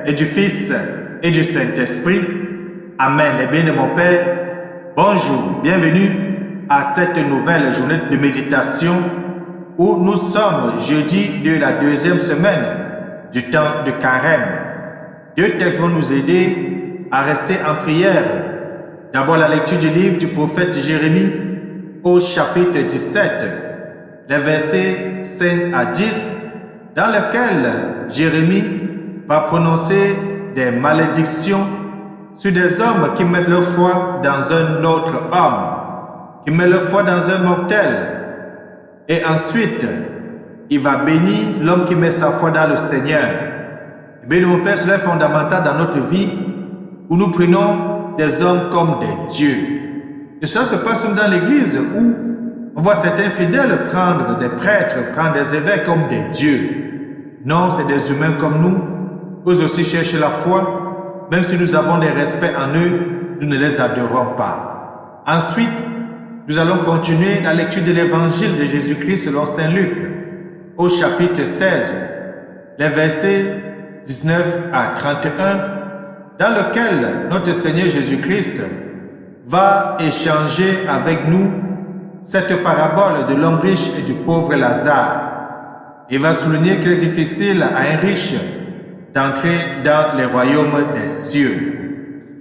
et du Fils et du Saint-Esprit. Amen. Les biens de mon Père, bonjour, bienvenue à cette nouvelle journée de méditation où nous sommes jeudi de la deuxième semaine du temps de Carême. Deux textes vont nous aider à rester en prière. D'abord la lecture du livre du prophète Jérémie au chapitre 17, les versets 5 à 10, dans lequel Jérémie va prononcer des malédictions sur des hommes qui mettent leur foi dans un autre homme, qui mettent leur foi dans un mortel. Et ensuite, il va bénir l'homme qui met sa foi dans le Seigneur. Bien, mon Père, cela est fondamental dans notre vie où nous prenons des hommes comme des dieux. Et cela se passe même dans l'église où on voit certains fidèles prendre des prêtres, prendre des évêques comme des dieux. Non, c'est des humains comme nous. Eux aussi cherchent la foi. Même si nous avons des respects en eux, nous ne les adorons pas. Ensuite, nous allons continuer la lecture de l'évangile de Jésus-Christ selon Saint Luc, au chapitre 16, les versets 19 à 31, dans lequel notre Seigneur Jésus-Christ va échanger avec nous cette parabole de l'homme riche et du pauvre Lazare. Il va souligner qu'il est difficile à un riche d'entrer dans les royaumes des cieux.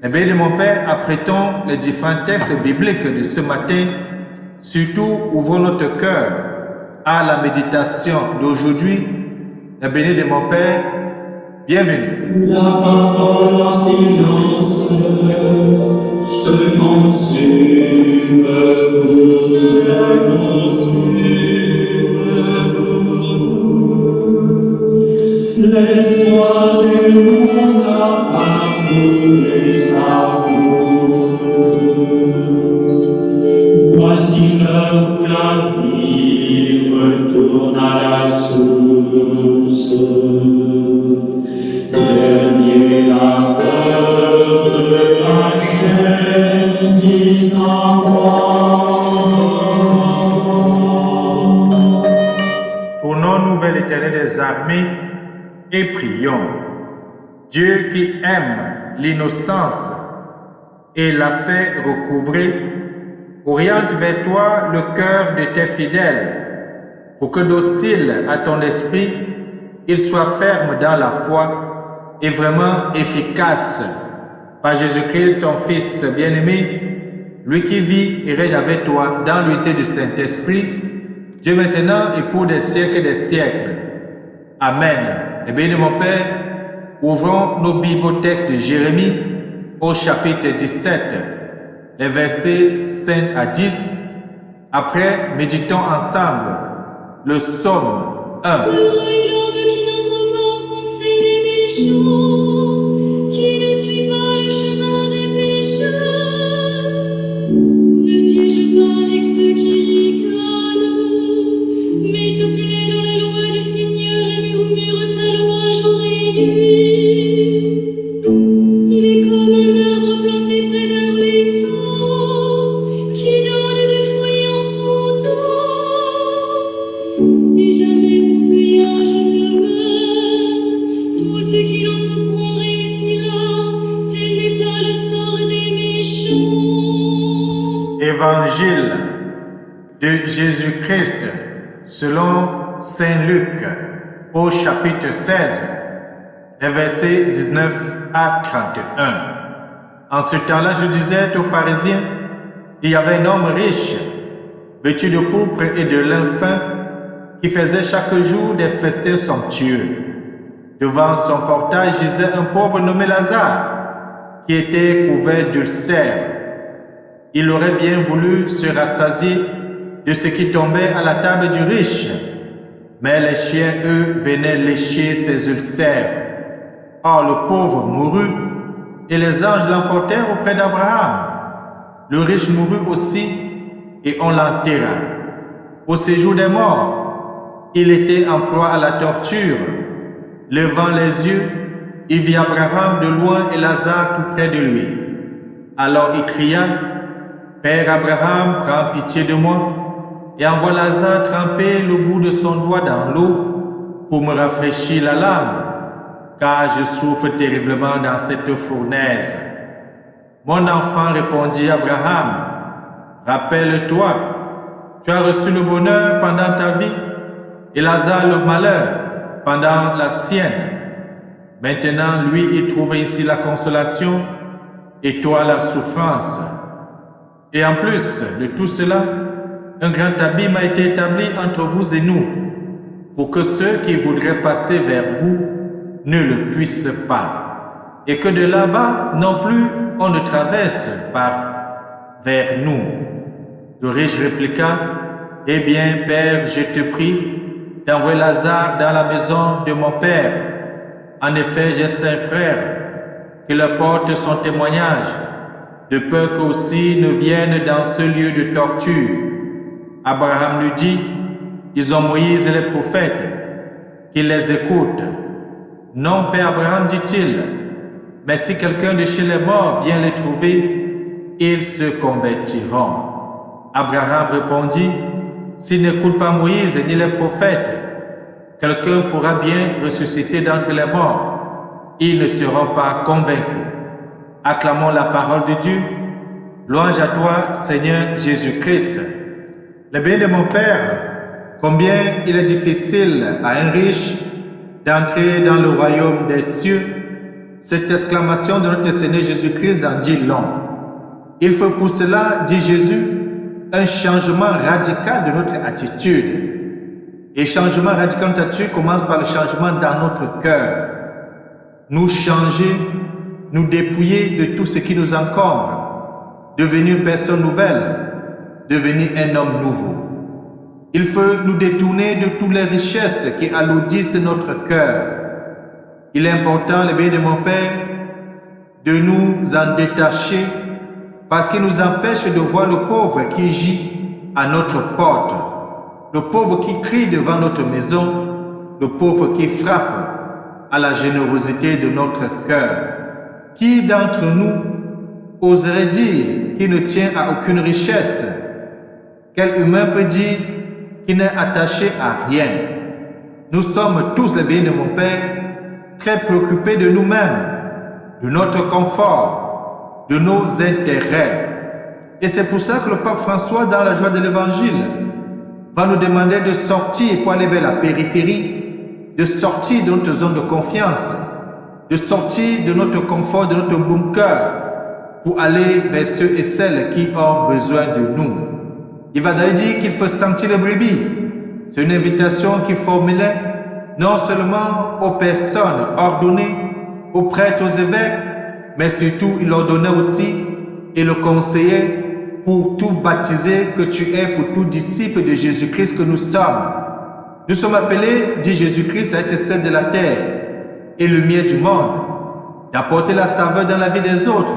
Eh bien, mon Père, apprêtons les différents textes bibliques de ce matin. Surtout, ouvrons notre cœur à la méditation d'aujourd'hui. Eh bien, de mon Père, bienvenue. La parole en silence se consume pour l'espoir du monde a parcouru sa route. Voici l'heure où la vie retourne à la source. Dernier laveur de la chair, disant moi. Tournons-nous vers l'Éternel des armées et prions. Dieu qui aime l'innocence et la fait recouvrer, oriente vers toi le cœur de tes fidèles, pour que docile à ton esprit, ils soient fermes dans la foi et vraiment efficaces. Par Jésus-Christ, ton Fils bien-aimé, lui qui vit et règne avec toi dans l'unité du Saint-Esprit, Dieu maintenant et pour des siècles et des siècles. Amen. Eh bien, de mon Père, ouvrons nos Bibles au texte de Jérémie au chapitre 17, les versets 5 à 10. Après, méditons ensemble le psaume 1. Heureux est l'homme qui n'entre pas au conseil des méchants, qui ne suit pas le chemin des pécheurs, ne siège pas avec ceux qui ricanent, mais se plaît dans la loi du Seigneur et murmure sa loi jour et nuit. Il est comme un arbre planté près d'un ruisseau, qui donne du fruit en son temps, et jamais son feuillage ne meurt. Tout ce qu'il entreprend réussira, tel n'est pas le sort des méchants. Évangile de Jésus-Christ selon Saint Luc au chapitre 16, les versets 19 à 31. En ce temps-là, je disais aux pharisiens, il y avait un homme riche, vêtu de pourpre et de lin fin, qui faisait chaque jour des festins somptueux. Devant son portail gisait un pauvre nommé Lazare, qui était couvert d'ulcères. Il aurait bien voulu se rassasier de ce qui tombait à la table du riche, mais les chiens, eux, venaient lécher ses ulcères. Or, le pauvre mourut, et les anges l'emportèrent auprès d'Abraham. Le riche mourut aussi, et on l'enterra. Au séjour des morts, il était en proie à la torture. Levant les yeux, il vit Abraham de loin et Lazare tout près de lui. Alors il cria, « Père Abraham, prends pitié de moi, et envoie Lazare tremper le bout de son doigt dans l'eau pour me rafraîchir la langue, car je souffre terriblement dans cette fournaise. » Mon enfant, répondit Abraham, « Rappelle-toi, tu as reçu le bonheur pendant ta vie et Lazare le malheur pendant la sienne. Maintenant, lui, il trouve ici la consolation et toi la souffrance. Et en plus de tout cela, un grand abîme a été établi entre vous et nous, pour que ceux qui voudraient passer vers vous ne le puissent pas, et que de là-bas non plus on ne traverse pas vers nous. » Le riche répliqua, « Eh bien, Père, je te prie d'envoyer Lazare dans la maison de mon Père. En effet, j'ai 5 frères, que leur porte son témoignage, de peur qu'eux aussi ne viennent dans ce lieu de torture. » Abraham lui dit, « Ils ont Moïse et les prophètes, qu'ils les écoutent. » « Non, Père Abraham, dit-il, mais si quelqu'un de chez les morts vient les trouver, ils se convertiront. » Abraham répondit, « S'ils n'écoutent pas Moïse ni les prophètes, quelqu'un pourra bien ressusciter d'entre les morts. Ils ne seront pas convaincus. » Acclamons la parole de Dieu. Louange à toi, Seigneur Jésus-Christ. Le bien de mon Père, combien il est difficile à un riche d'entrer dans le royaume des cieux. Cette exclamation de notre Seigneur Jésus-Christ en dit long. Il faut pour cela, dit Jésus, un changement radical de notre attitude. Et changement radical de notre attitude commence par le changement dans notre cœur. Nous changer, nous dépouiller de tout ce qui nous encombre, devenir une personne nouvelle, devenir un homme nouveau. Il faut nous détourner de toutes les richesses qui alourdissent notre cœur. Il est important, le bien de mon Père, de nous en détacher parce qu'il nous empêche de voir le pauvre qui gît à notre porte, le pauvre qui crie devant notre maison, le pauvre qui frappe à la générosité de notre cœur. Qui d'entre nous oserait dire qu'il ne tient à aucune richesse? Quel humain peut dire qui n'est attaché à rien? Nous sommes tous, les bien de mon Père, très préoccupés de nous-mêmes, de notre confort, de nos intérêts. Et c'est pour ça que le pape François, dans la joie de l'Évangile, va nous demander de sortir pour aller vers la périphérie, de sortir de notre zone de confiance, de sortir de notre confort, de notre bunker, pour aller vers ceux et celles qui ont besoin de nous. Il va d'ailleurs dire qu'il faut sentir les brebis. C'est une invitation qu'il formulait non seulement aux personnes ordonnées, aux prêtres, aux évêques, mais surtout il ordonnait aussi et le conseillait pour tout baptisé que tu es, pour tout disciple de Jésus-Christ que nous sommes. Nous sommes appelés, dit Jésus-Christ, à être celle de la terre et lumière du monde, d'apporter la saveur dans la vie des autres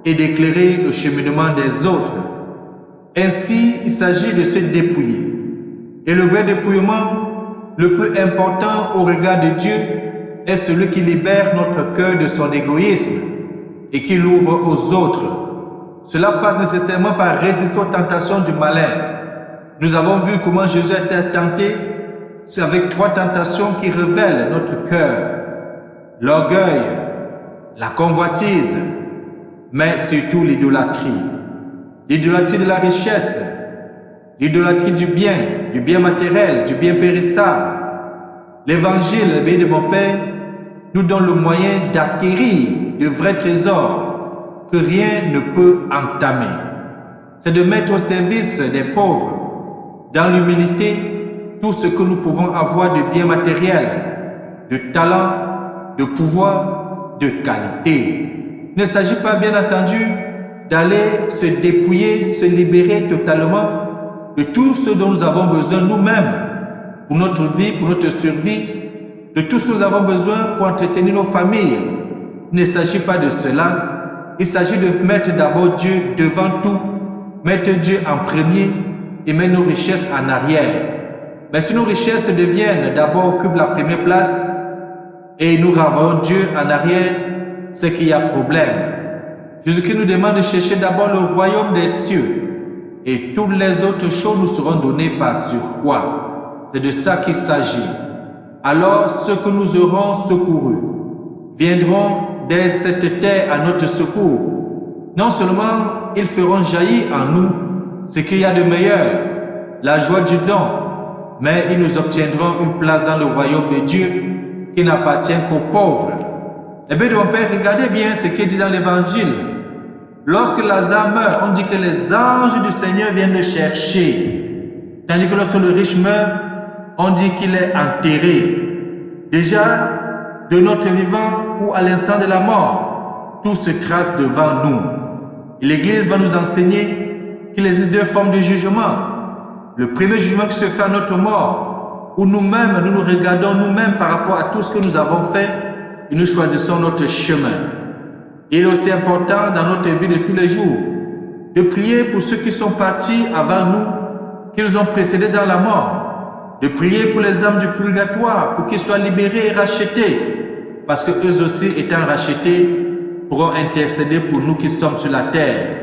et d'éclairer le cheminement des autres. Ainsi, il s'agit de se dépouiller. Et le vrai dépouillement, le plus important au regard de Dieu, est celui qui libère notre cœur de son égoïsme et qui l'ouvre aux autres. Cela passe nécessairement par résister aux tentations du malin. Nous avons vu comment Jésus a été tenté avec 3 tentations qui révèlent notre cœur. L'orgueil, la convoitise, mais surtout l'idolâtrie. L'idolâtrie de la richesse, l'idolâtrie du bien matériel, du bien périssable. L'Évangile, le bien de mon Père, nous donne le moyen d'acquérir de vrais trésors que rien ne peut entamer. C'est de mettre au service des pauvres, dans l'humilité, tout ce que nous pouvons avoir de bien matériel, de talent, de pouvoir, de qualité. Il ne s'agit pas, bien entendu, d'aller se dépouiller, se libérer totalement de tout ce dont nous avons besoin nous-mêmes, pour notre vie, pour notre survie, de tout ce que nous avons besoin pour entretenir nos familles. Il ne s'agit pas de cela. Il s'agit de mettre d'abord Dieu devant tout, mettre Dieu en premier et mettre nos richesses en arrière. Mais si nos richesses deviennent d'abord occupent la première place et nous renvoyons Dieu en arrière, c'est qu'il y a problème. Jésus-Christ nous demande de chercher d'abord le royaume des cieux et toutes les autres choses nous seront données par surcroît. C'est de ça qu'il s'agit. Alors ceux que nous aurons secourus, viendront dès cette terre à notre secours. Non seulement ils feront jaillir en nous ce qu'il y a de meilleur, la joie du don, mais ils nous obtiendront une place dans le royaume de Dieu qui n'appartient qu'aux pauvres. Eh bien, mon Père, regardez bien ce qui est dit dans l'Évangile. Lorsque Lazare meurt, on dit que les anges du Seigneur viennent le chercher. Tandis que lorsque le riche meurt, on dit qu'il est enterré. Déjà, de notre vivant ou à l'instant de la mort, tout se trace devant nous. Et l'Église va nous enseigner qu'il existe deux formes de jugement. Le premier jugement qui se fait à notre mort, où nous-mêmes, nous nous regardons nous-mêmes par rapport à tout ce que nous avons fait et nous choisissons notre chemin. Il est aussi important dans notre vie de tous les jours de prier pour ceux qui sont partis avant nous, qui nous ont précédés dans la mort, de prier pour les âmes du purgatoire, pour qu'ils soient libérés et rachetés, parce que eux aussi, étant rachetés, pourront intercéder pour nous qui sommes sur la terre.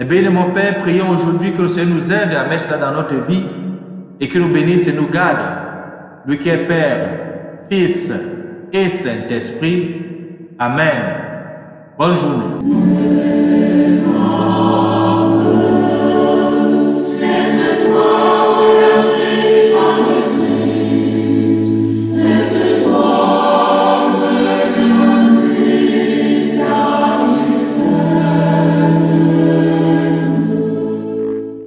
Eh bien, mon Père, prions aujourd'hui que le Seigneur nous aide à mettre ça dans notre vie et que nous bénisse et nous garde. Lui qui est Père, Fils et Saint-Esprit. Amen. Bonne journée.